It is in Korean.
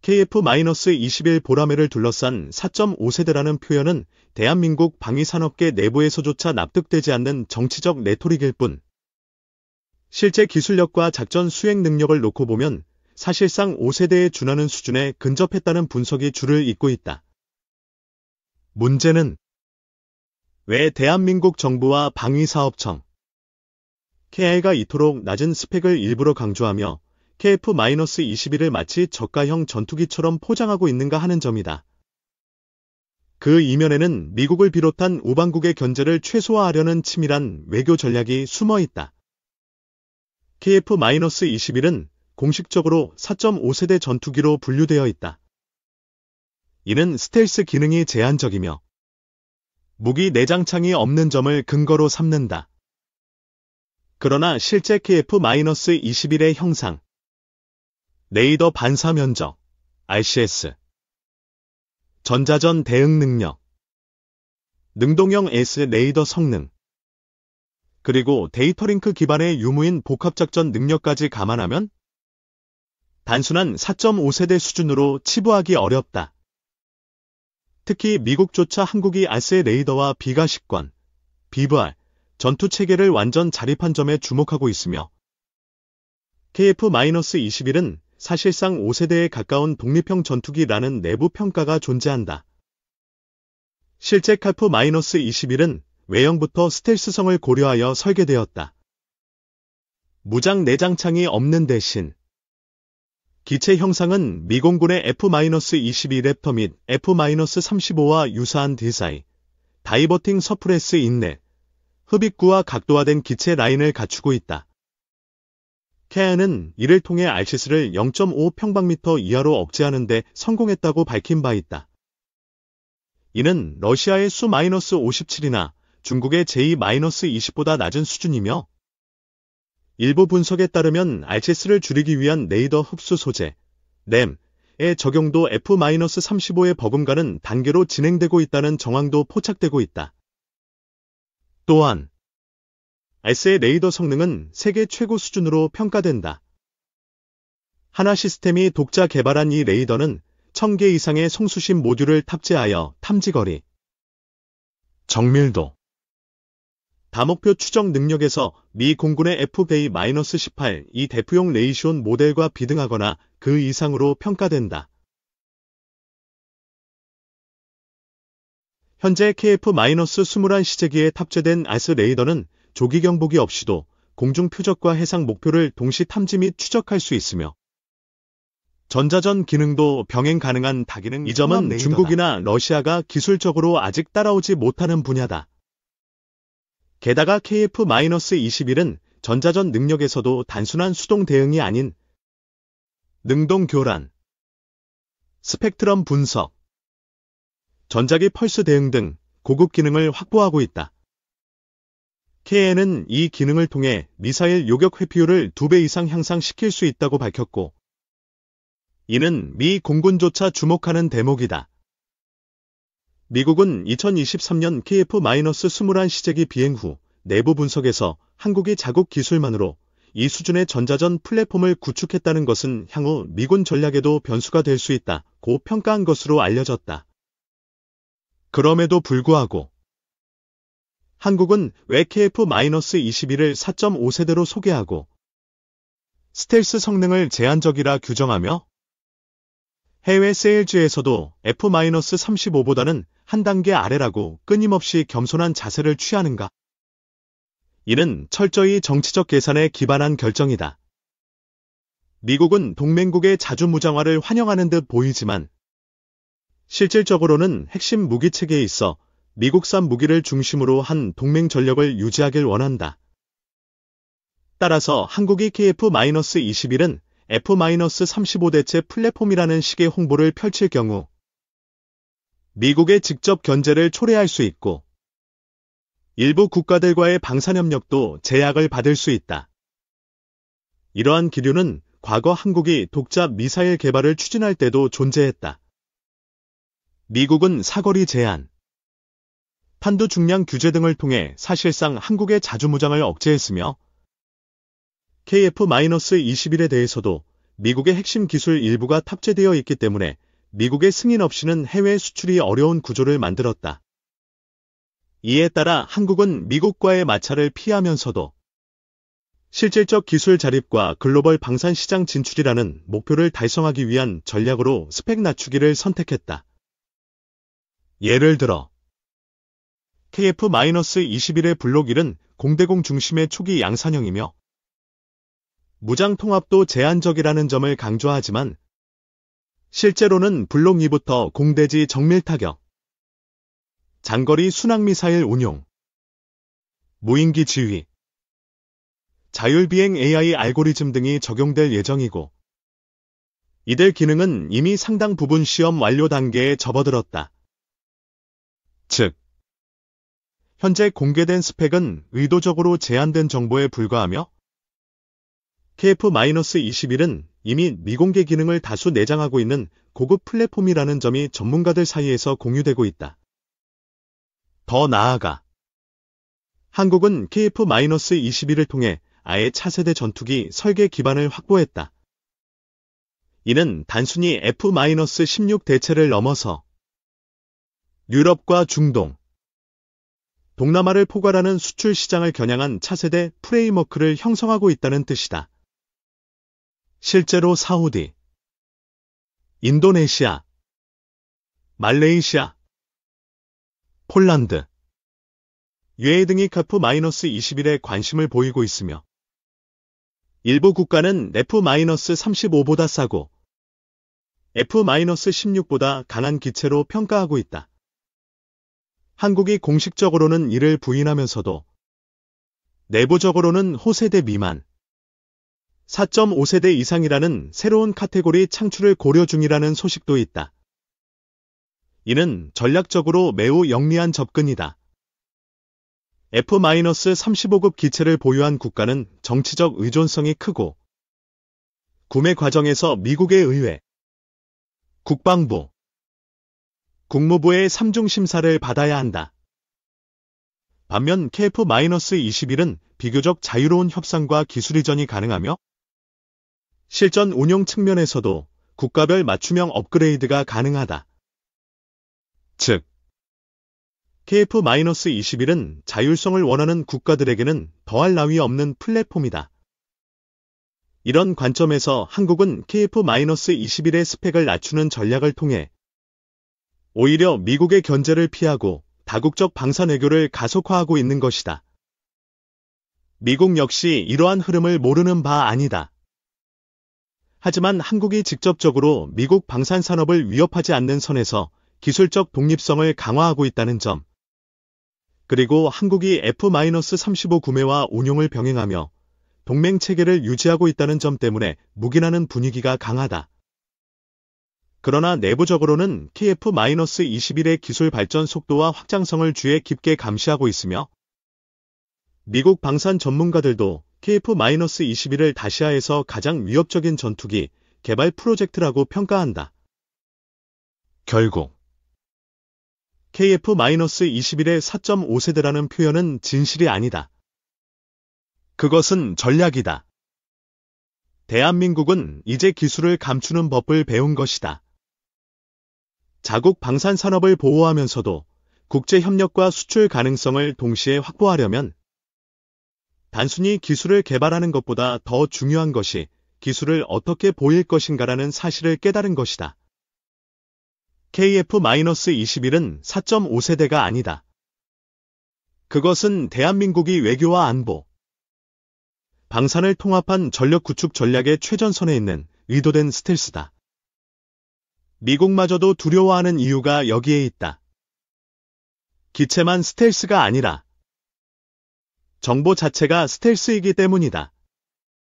KF-21 보라매를 둘러싼 4.5세대라는 표현은 대한민국 방위산업계 내부에서조차 납득되지 않는 정치적 레토릭일 뿐, 실제 기술력과 작전 수행 능력을 놓고 보면 사실상 5세대에 준하는 수준에 근접했다는 분석이 줄을 잇고 있다. 문제는 왜 대한민국 정부와 방위사업청, KI가 이토록 낮은 스펙을 일부러 강조하며 KF-21을 마치 저가형 전투기처럼 포장하고 있는가 하는 점이다. 그 이면에는 미국을 비롯한 우방국의 견제를 최소화하려는 치밀한 외교 전략이 숨어 있다. KF-21은 공식적으로 4.5세대 전투기로 분류되어 있다. 이는 스텔스 기능이 제한적이며 무기 내장창이 없는 점을 근거로 삼는다. 그러나 실제 KF-21의 형상, 레이더 반사 면적, RCS, 전자전 대응 능력, 능동형 S 레이더 성능, 그리고 데이터링크 기반의 유무인 복합작전 능력까지 감안하면 단순한 4.5세대 수준으로 치부하기 어렵다. 특히 미국조차 한국이 알스의 레이더와 비가식권, BVR, 전투체계를 완전 자립한 점에 주목하고 있으며 KF-21은 사실상 5세대에 가까운 독립형 전투기라는 내부 평가가 존재한다. 실제 KF-21은 외형부터 스텔스성을 고려하여 설계되었다. 무장 내장창이 없는 대신 기체 형상은 미공군의 F-22 랩터 및 F-35와 유사한 디자인, 다이버팅 서프레스 인넷, 흡입구와 각도화된 기체 라인을 갖추고 있다. KI는 이를 통해 RCS를 0.5평방미터 이하로 억제하는 데 성공했다고 밝힌 바 있다. 이는 러시아의 수-57이나 중국의 J-20보다 낮은 수준이며 일부 분석에 따르면 RCS를 줄이기 위한 레이더 흡수 소재, RAM의 적용도 F-35의 버금가는 단계로 진행되고 있다는 정황도 포착되고 있다. 또한 알스의 레이더 성능은 세계 최고 수준으로 평가된다. 하나 시스템이 독자 개발한 이 레이더는 1000개 이상의 송수신 모듈을 탑재하여 탐지거리, 정밀도, 다목표 추적 능력에서 미 공군의 FA-18 이 대표용 레이시온 모델과 비등하거나 그 이상으로 평가된다. 현재 KF-21 시제기에 탑재된 알스 레이더는 조기 경보기 없이도 공중 표적과 해상 목표를 동시 탐지 및 추적할 수 있으며 전자전 기능도 병행 가능한 다기능. 이 점은 중국이나 러시아가 기술적으로 아직 따라오지 못하는 분야다. 게다가 KF-21은 전자전 능력에서도 단순한 수동 대응이 아닌 능동 교란, 스펙트럼 분석, 전자기 펄스 대응 등 고급 기능을 확보하고 있다. KN은 이 기능을 통해 미사일 요격 회피율을 2배 이상 향상시킬 수 있다고 밝혔고, 이는 미 공군조차 주목하는 대목이다. 미국은 2023년 KF-21 시제기 비행 후 내부 분석에서 한국이 자국 기술만으로 이 수준의 전자전 플랫폼을 구축했다는 것은 향후 미군 전략에도 변수가 될 수 있다고 평가한 것으로 알려졌다. 그럼에도 불구하고 한국은 왜 KF-21을 4.5세대로 소개하고 스텔스 성능을 제한적이라 규정하며 해외 세일즈에서도 F-35보다는 한 단계 아래라고 끊임없이 겸손한 자세를 취하는가? 이는 철저히 정치적 계산에 기반한 결정이다. 미국은 동맹국의 자주무장화를 환영하는 듯 보이지만 실질적으로는 핵심 무기체계에 있어 미국산 무기를 중심으로 한 동맹 전력을 유지하길 원한다. 따라서 한국이 KF-21은 F-35 대체 플랫폼이라는 식의 홍보를 펼칠 경우 미국의 직접 견제를 초래할 수 있고 일부 국가들과의 방산협력도 제약을 받을 수 있다. 이러한 기류는 과거 한국이 독자 미사일 개발을 추진할 때도 존재했다. 미국은 사거리 제한, 탄두 중량 규제 등을 통해 사실상 한국의 자주무장을 억제했으며 KF-21에 대해서도 미국의 핵심 기술 일부가 탑재되어 있기 때문에 미국의 승인 없이는 해외 수출이 어려운 구조를 만들었다. 이에 따라 한국은 미국과의 마찰을 피하면서도 실질적 기술 자립과 글로벌 방산 시장 진출이라는 목표를 달성하기 위한 전략으로 스펙 낮추기를 선택했다. 예를 들어 KF-21의 블록 1은 공대공 중심의 초기 양산형이며 무장 통합도 제한적이라는 점을 강조하지만 실제로는 블록 2부터 공대지 정밀 타격, 장거리 순항미사일 운용, 무인기 지휘, 자율비행 AI 알고리즘 등이 적용될 예정이고 이들 기능은 이미 상당 부분 시험 완료 단계에 접어들었다. 즉, 현재 공개된 스펙은 의도적으로 제한된 정보에 불과하며 KF-21은 이미 미공개 기능을 다수 내장하고 있는 고급 플랫폼이라는 점이 전문가들 사이에서 공유되고 있다. 더 나아가 한국은 KF-21을 통해 아예 차세대 전투기 설계 기반을 확보했다. 이는 단순히 F-16 대체를 넘어서 유럽과 중동, 동남아를 포괄하는 수출 시장을 겨냥한 차세대 프레임워크를 형성하고 있다는 뜻이다. 실제로 사우디, 인도네시아, 말레이시아, 폴란드, UAE 등이 KF-21에 관심을 보이고 있으며 일부 국가는 F-35보다 싸고 F-16보다 강한 기체로 평가하고 있다. 한국이 공식적으로는 이를 부인하면서도 내부적으로는 호세대 미만, 4.5세대 이상이라는 새로운 카테고리 창출을 고려 중이라는 소식도 있다. 이는 전략적으로 매우 영리한 접근이다. F-35급 기체를 보유한 국가는 정치적 의존성이 크고 구매 과정에서 미국의 의회, 국방부, 국무부의 3중 심사를 받아야 한다. 반면 KF-21은 비교적 자유로운 협상과 기술 이전이 가능하며 실전 운용 측면에서도 국가별 맞춤형 업그레이드가 가능하다. 즉, KF-21은 자율성을 원하는 국가들에게는 더할 나위 없는 플랫폼이다. 이런 관점에서 한국은 KF-21의 스펙을 낮추는 전략을 통해 오히려 미국의 견제를 피하고 다국적 방산 외교를 가속화하고 있는 것이다. 미국 역시 이러한 흐름을 모르는 바 아니다. 하지만 한국이 직접적으로 미국 방산 산업을 위협하지 않는 선에서 기술적 독립성을 강화하고 있다는 점, 그리고 한국이 F-35 구매와 운용을 병행하며 동맹 체계를 유지하고 있다는 점 때문에 묵인하는 분위기가 강하다. 그러나 내부적으로는 KF-21의 기술 발전 속도와 확장성을 주의 깊게 감시하고 있으며 미국 방산 전문가들도 KF-21을 다시아에서 가장 위협적인 전투기 개발 프로젝트라고 평가한다. 결국 KF-21의 4.5세대라는 표현은 진실이 아니다. 그것은 전략이다. 대한민국은 이제 기술을 감추는 법을 배운 것이다. 자국 방산 산업을 보호하면서도 국제 협력과 수출 가능성을 동시에 확보하려면 단순히 기술을 개발하는 것보다 더 중요한 것이 기술을 어떻게 보일 것인가라는 사실을 깨달은 것이다. KF-21은 4.5세대가 아니다. 그것은 대한민국이 외교와 안보, 방산을 통합한 전력 구축 전략의 최전선에 있는 의도된 스텔스다. 미국마저도 두려워하는 이유가 여기에 있다. 기체만 스텔스가 아니라 정보 자체가 스텔스이기 때문이다.